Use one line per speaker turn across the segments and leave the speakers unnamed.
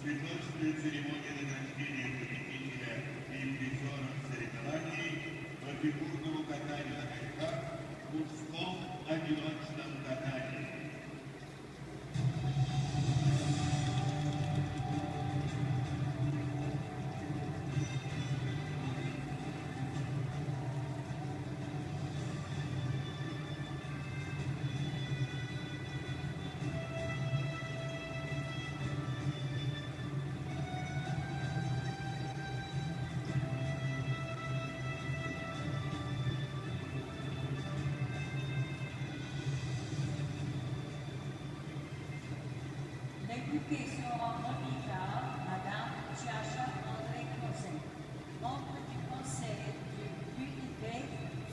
Цветочная церемония награждения победителя и призера соревнований по фигурному катанию на коньках в мужском одиночном катании.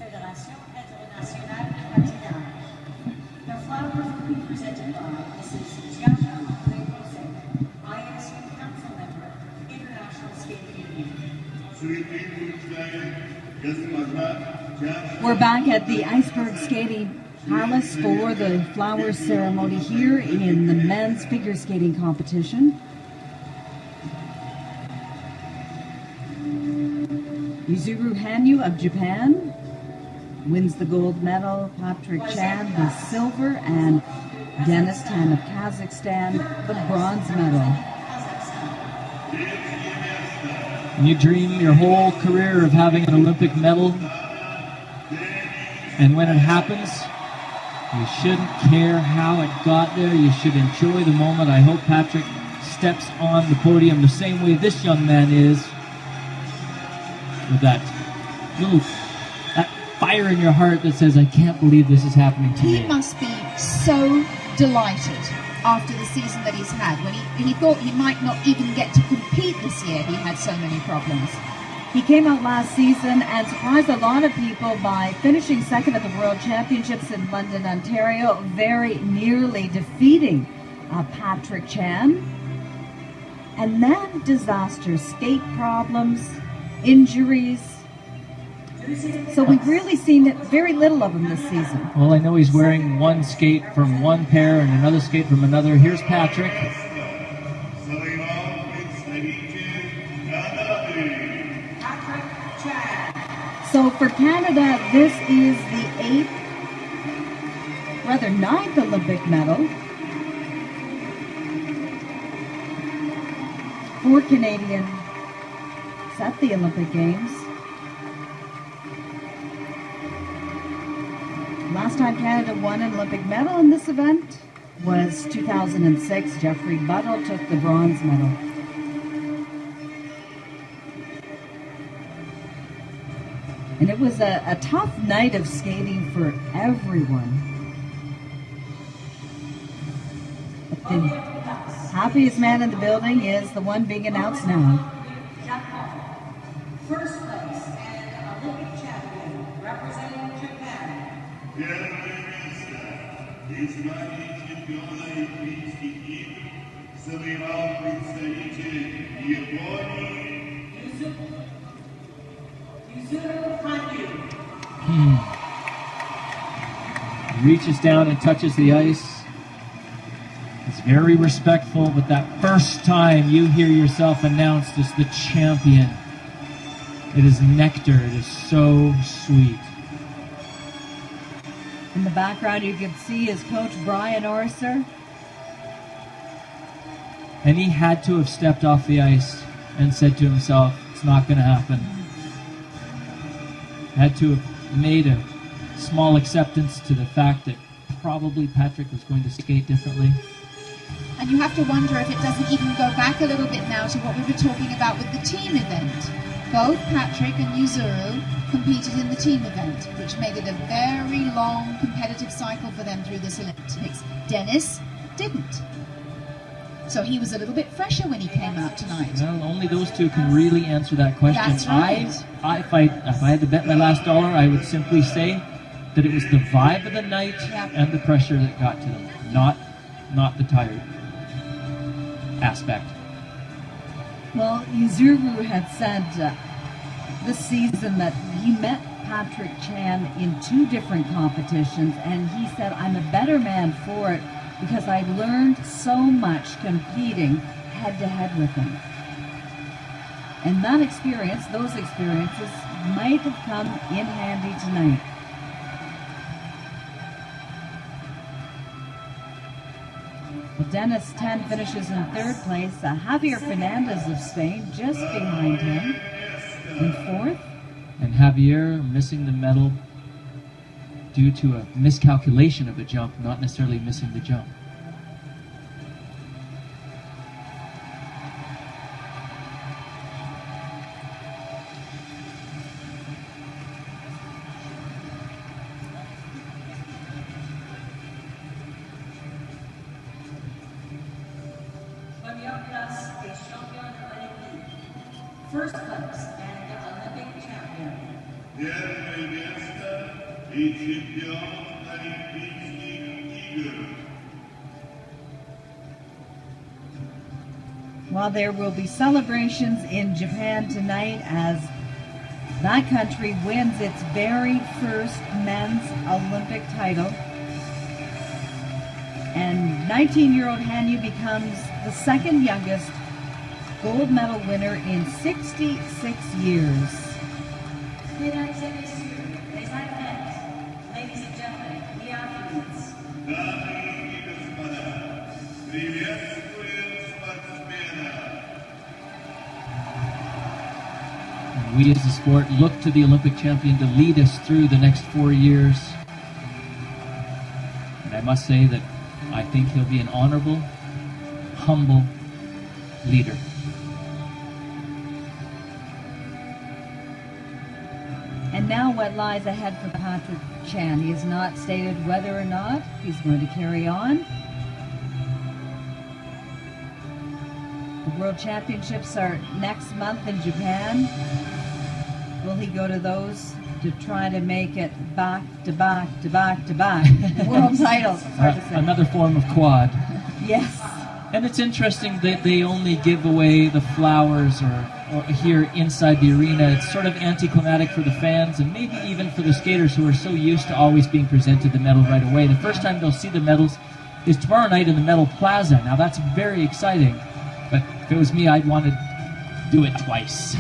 Fédération internationale de patinage. The flowers will be presented by Mrs. Gianna André-Jose, ISU Council Member, International Skating Union. We're back at the Iceberg Skating Palace for the flowers ceremony here in the men's figure skating competition. Yuzuru Hanyu of Japan wins the gold medal, Patrick Chan the silver, and Denis Tan of Kazakhstan the bronze medal.
You dream your whole career of having an Olympic medal, and when it happens, you shouldn't care how it got there. You should enjoy the moment. I hope Patrick steps on the podium the same way this young man is, with that fire in your heart that says, I can't believe this is happening to me.
He must be so delighted after the season that he's had. When he thought he might not even get to compete this year, he had so many problems.
He came out last season and surprised a lot of people by finishing second at the World Championships in London, Ontario, very nearly defeating Patrick Chan. And then disaster, skate problems, injuries. So we've really seen very little of him this season.
Well, I know he's wearing one skate from one pair and another skate from another. Here's Patrick.
So for Canada, this is the ninth Olympic medal for Canadians at the Olympic Games. Last time Canada won an Olympic medal in this event was 2006. Jeffrey Buttle took the bronze medal. And it was a tough night of skating for everyone. But the happiest man in the building is the one being announced now. First place and Olympic champion representing Japan.
Призвание чемпиона Олимпийских игр завоевал представитель Японии Yuzuru Hanyu.
He reaches down and touches the ice. It's very respectful, but that first time you hear yourself announced as the champion, it is nectar. It is so sweet.
In the background, you can see his coach, Brian Orser.
And he had to have stepped off the ice and said to himself, it's not going to happen. Had to have made a small acceptance to the fact that probably Patrick was going to skate differently.
And you have to wonder if it doesn't even go back a little bit now to what we were talking about with the team event. Both Patrick and Yuzuru competed in the team event, which made it a very long competitive cycle for them through this Olympics. Denis didn't. So he was a little bit fresher when he came out tonight.
Well, only those two can really answer that question.
That's right.
If I had to bet my last dollar, I would simply say that it was the vibe of the night and the pressure that got to them, not the tired aspect.
Well, Yuzuru had said this season that he met Patrick Chan in 2 different competitions, and he said, I'm a better man for it because I learned so much competing head-to-head with him. And that experience, those experiences, might have come in handy tonight. Well, Dennis 10 finishes in third place. Javier Fernandez of Spain just behind him in fourth.
And Javier missing the medal due to a miscalculation of a jump, not necessarily missing the jump.
First place and Olympic champion.
Первое место и чемпион Олимпийских игр.
While there will be celebrations in Japan tonight as that country wins its very first men's Olympic title. And 19-year-old Hanyu becomes the second youngest gold medal winner in 66 years.
Mesdames et messieurs, les athlètes, ladies and gentlemen, the athletes.
Дамы и господа, приветствуем спортсмена.
And we as a sport look to the Olympic champion to lead us through the next 4 years. And I must say that I think he'll be an honorable, humble leader.
And now what lies ahead for Patrick Chan? He has not stated whether or not he's going to carry on. The World Championships are next month in Japan. Will he go to those to try to make it back to back to back to back? World titles. It's hard to say.
Another form of quad.
Yes.
And it's interesting that they only give away the flowers or here inside the arena. It's sort of anticlimactic for the fans and maybe even for the skaters who are so used to always being presented the medal right away. The first time they'll see the medals is tomorrow night in the Medal Plaza. Now that's very exciting, but if it was me, I'd want to do it twice.